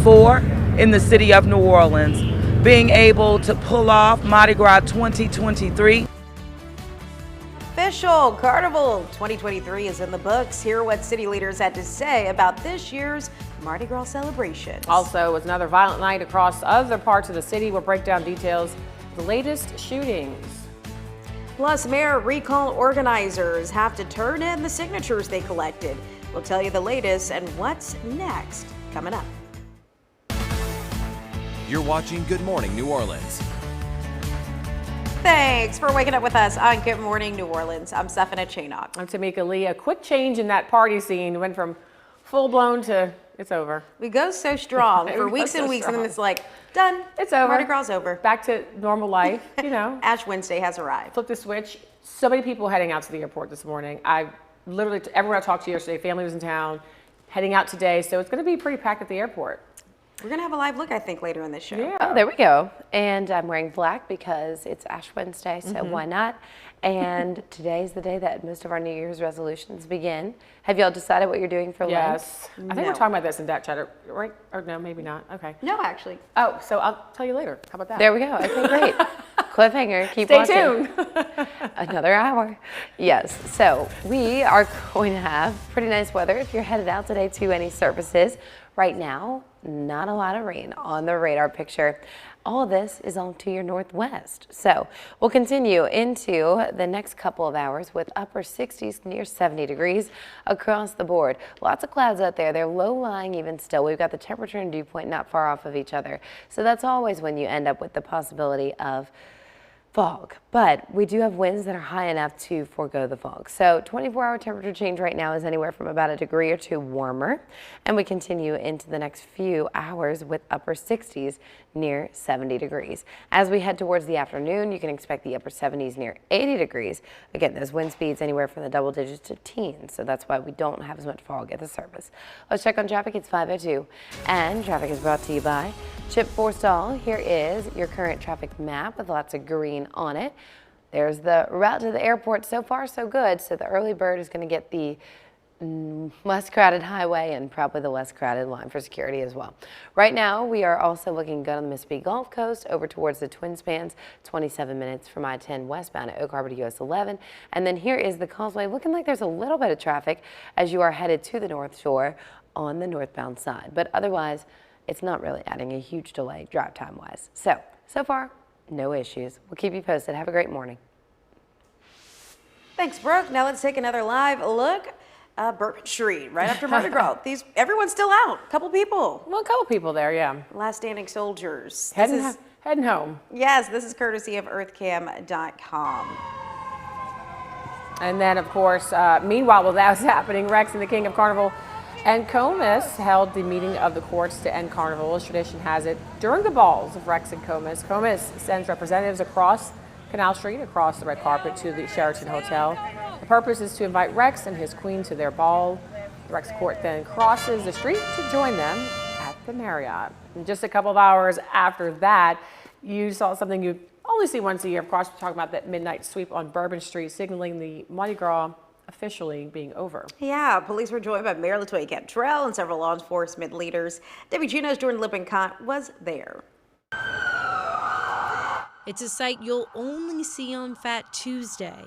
before in the city of New Orleans. Being able to pull off Mardi Gras 2023. Official Carnival 2023 is in the books. Hear what city leaders had to say about this year's Mardi Gras celebrations. Also, it was another violent night across other parts of the city. We'll break down details of the latest shootings. Plus, mayor recall organizers have to turn in the signatures they collected. We'll tell you the latest and what's next coming up. You're watching Good Morning New Orleans. Thanks for waking up with us on Good Morning New Orleans. I'm Stephanie Chaynock. I'm Tamika Lee. A quick change in that party scene. Went from full-blown to it's over. We go so strong for weeks and weeks, and then it's like, done. It's over. Mardi Gras over. Back to normal life, you know. Ash Wednesday has arrived. Flip the switch. So many people heading out to the airport this morning. Everyone I talked to yesterday, family was in town, heading out today, so it's going to be pretty packed at the airport. We're going to have a live look, I think, later in this show. Yeah. Oh, there we go. And I'm wearing black because it's Ash Wednesday, so why not? And today's the day that most of our New Year's resolutions begin. Have y'all decided what you're doing for Lent? Yes. I think we're talking about this in that chatter, right? Or no, maybe not. Okay. No, actually. Oh, so I'll tell you later. How about that? There we go. Okay, great. Cliffhanger. Keep Stay watching. tuned. Another hour. Yes. So we are going to have pretty nice weather if you're headed out today to any services. Right now, not a lot of rain on the radar picture. All of this is on to your northwest. So we'll continue into the next couple of hours with upper 60s near 70 degrees across the board. Lots of clouds out there. They're low lying even still. We've got the temperature and dew point not far off of each other. So that's always when you end up with the possibility of fog, but we do have winds that are high enough to forego the fog. So 24-hour temperature change right now is anywhere from about a degree or two warmer, and we continue into the next few hours with upper 60s near 70 degrees. As we head towards the afternoon, you can expect the upper 70s near 80 degrees. Again, those wind speeds anywhere from the double digits to teens, so that's why we don't have as much fog at the surface. Let's check on traffic. It's 5:02, and traffic is brought to you by Chip Forstall. Here is your current traffic map with lots of green on it. There's the route to the airport. So far, so good. So the early bird is going to get the less crowded highway and probably the less crowded line for security as well. Right now, we are also looking good on the Mississippi Gulf Coast over towards the Twin Spans, 27 minutes from I-10 westbound at Oak Harbor to US 11. And then here is the Causeway, looking like there's a little bit of traffic as you are headed to the North Shore on the northbound side. But otherwise, it's not really adding a huge delay drive time wise. So far, no issues. We'll keep you posted. Have a great morning. Thanks, Brooke. Now let's take another live look. Bourbon Street, right after Mardi Gras. Everyone's still out. A couple people. Well, a couple people there, yeah. Last standing soldiers. Heading home. Yes, this is courtesy of earthcam.com. And then, of course, meanwhile, while that was happening, Rex and the King of Carnival and Comus held the meeting of the courts to end Carnival. As tradition has it, during the balls of Rex and Comus, Comus sends representatives across Canal Street, across the red carpet to the Sheraton Hotel. The purpose is to invite Rex and his queen to their ball. The Rex court then crosses the street to join them at the Marriott. And just a couple of hours after that, you saw something you only see once a year. Of course, we're talking about that midnight sweep on Bourbon Street, signaling the Mardi Gras officially being over. Yeah, police were joined by Mayor LaToya Cantrell and several law enforcement leaders. Debbie Juno's Jordan Lippincott was there. It's a sight you'll only see on Fat Tuesday.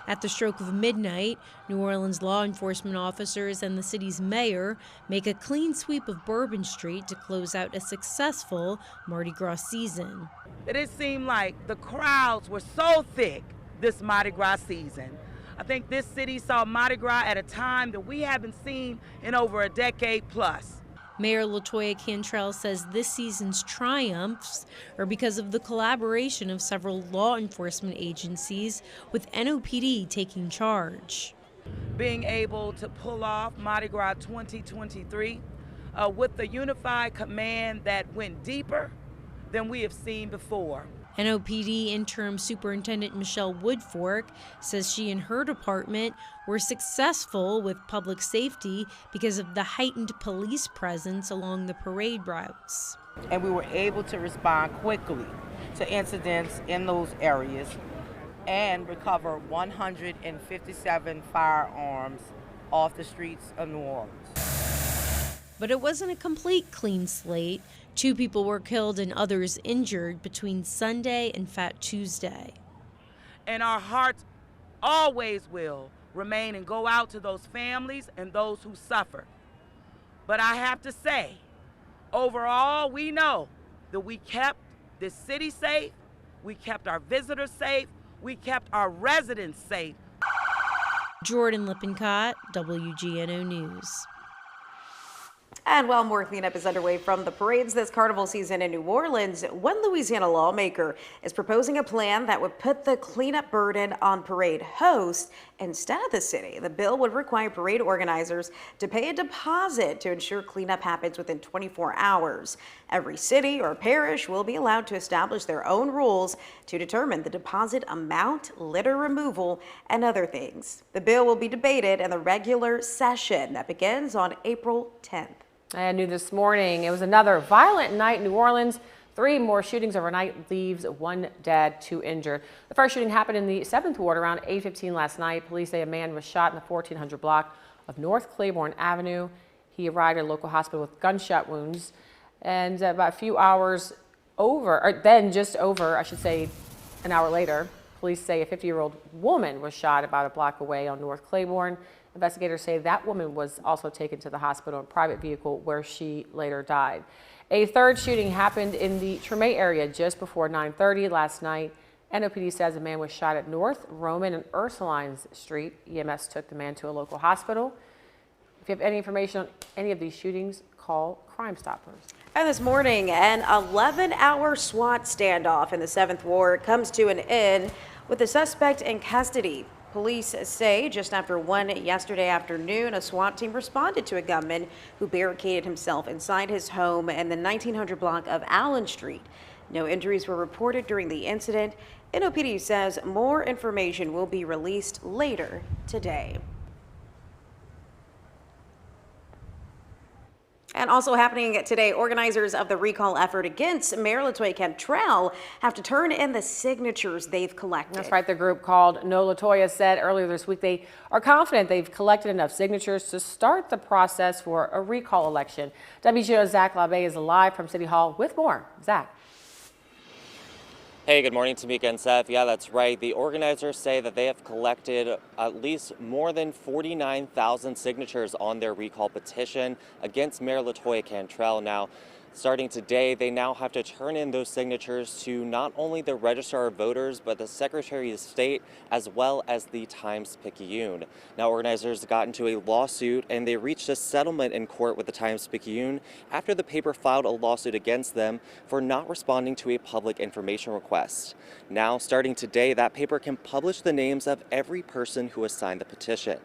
At the stroke of midnight, New Orleans law enforcement officers and the city's mayor make a clean sweep of Bourbon Street to close out a successful Mardi Gras season. It seemed like the crowds were so thick this Mardi Gras season. I think this city saw Mardi Gras at a time that we haven't seen in over a decade plus. Mayor LaToya Cantrell says this season's triumphs are because of the collaboration of several law enforcement agencies, with NOPD taking charge. Being able to pull off Mardi Gras 2023 with a unified command that went deeper than we have seen before. NOPD Interim Superintendent Michelle Woodfork says she and her department were successful with public safety because of the heightened police presence along the parade routes. And we were able to respond quickly to incidents in those areas and recover 157 firearms off the streets of New Orleans. But it wasn't a complete clean slate. 2 people were killed and others injured between Sunday and Fat Tuesday. And our hearts always will remain and go out to those families and those who suffer. But I have to say, overall, we know that we kept this city safe, we kept our visitors safe, we kept our residents safe. Jordan Lippincott, WGNO News. And while more cleanup is underway from the parades this carnival season in New Orleans, one Louisiana lawmaker is proposing a plan that would put the cleanup burden on parade hosts instead of the city. The bill would require parade organizers to pay a deposit to ensure cleanup happens within 24 hours. Every city or parish will be allowed to establish their own rules to determine the deposit amount, litter removal, and other things. The bill will be debated in the regular session that begins on April 10th. And new this morning, it was another violent night in New Orleans. 3 more shootings overnight leaves 1 dead, 2 injured. The first shooting happened in the 7th Ward around 8:15 last night. Police say a man was shot in the 1400 block of North Claiborne Avenue. He arrived at a local hospital with gunshot wounds. And about a few hours over, or then just over, I should say, an hour later, police say a 50-year-old woman was shot about a block away on North Claiborne. Investigators say that woman was also taken to the hospital in a private vehicle where she later died. A third shooting happened in the Tremé area just before 9:30 last night. NOPD says a man was shot at North Roman and Ursulines Street. EMS took the man to a local hospital. If you have any information on any of these shootings, call Crime Stoppers. And this morning, an 11-hour SWAT standoff in the 7th Ward comes to an end with the suspect in custody. Police say just after 1 yesterday afternoon, a SWAT team responded to a gunman who barricaded himself inside his home in the 1900 block of Allen Street. No injuries were reported during the incident. NOPD says more information will be released later today. And also happening today, organizers of the recall effort against Mayor LaToya Cantrell have to turn in the signatures they've collected. That's right. The group called No LaToya said earlier this week they are confident they've collected enough signatures to start the process for a recall election. WGNO's Zach LaBay is live from City Hall with more. Zach. Hey, good morning, Tamika and Seth. Yeah, that's right. The organizers say that they have collected at least more than 49,000 signatures on their recall petition against Mayor LaToya Cantrell. Now, starting today, they now have to turn in those signatures to not only the Registrar of Voters, but the Secretary of State, as well as the Times-Picayune. Now, organizers got into a lawsuit and they reached a settlement in court with the Times-Picayune after the paper filed a lawsuit against them for not responding to a public information request. Now, starting today, that paper can publish the names of every person who has signed the petition.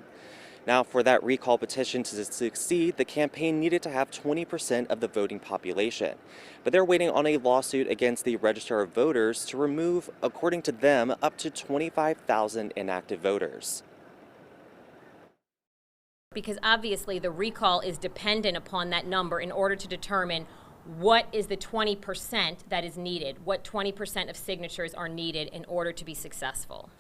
Now, for that recall petition to succeed, the campaign needed to have 20% of the voting population. But they're waiting on a lawsuit against the Registrar of Voters to remove, according to them, up to 25,000 inactive voters. Because obviously the recall is dependent upon that number in order to determine what is the 20% that is needed, what 20% of signatures are needed in order to be successful.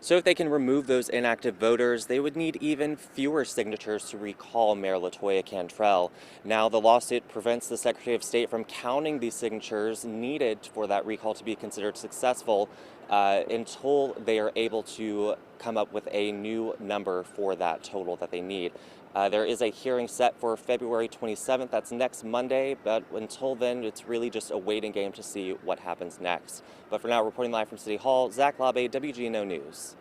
So if they can remove those inactive voters, they would need even fewer signatures to recall Mayor LaToya Cantrell. Now, the lawsuit prevents the Secretary of State from counting these signatures needed for that recall to be considered successful until they are able to come up with a new number for that total that they need. There is a hearing set for February 27th. That's next Monday, but until then, it's really just a waiting game to see what happens next. But for now, reporting live from City Hall, Zach LaBay, WGNO News.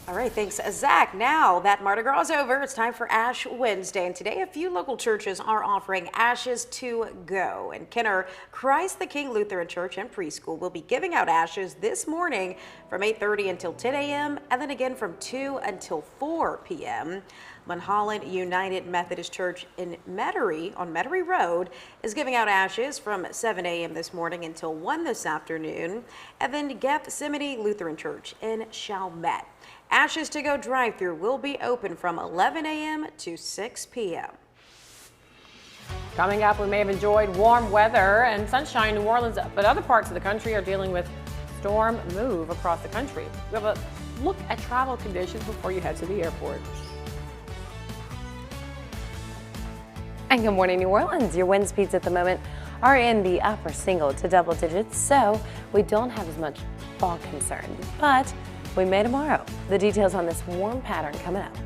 All right, thanks, Zach. Now that Mardi Gras is over, it's time for Ash Wednesday. And today, a few local churches are offering ashes to go. And Kenner Christ the King Lutheran Church and Preschool will be giving out ashes this morning from 8:30 until 10 a.m. and then again from 2 until 4 p.m. Mulholland United Methodist Church in Metairie on Metairie Road is giving out ashes from 7 a.m. this morning until 1 this afternoon. And then Gethsemane Lutheran Church in Chalmette. Ashes to Go drive-thru will be open from 11 a.m. to 6 p.m. Coming up, we may have enjoyed warm weather and sunshine in New Orleans, but other parts of the country are dealing with storm move across the country. We have a look at travel conditions before you head to the airport. And good morning, New Orleans. Your wind speeds at the moment are in the upper single to double digits, so we don't have as much fog concern. But we may tomorrow. The details on this warm pattern coming up.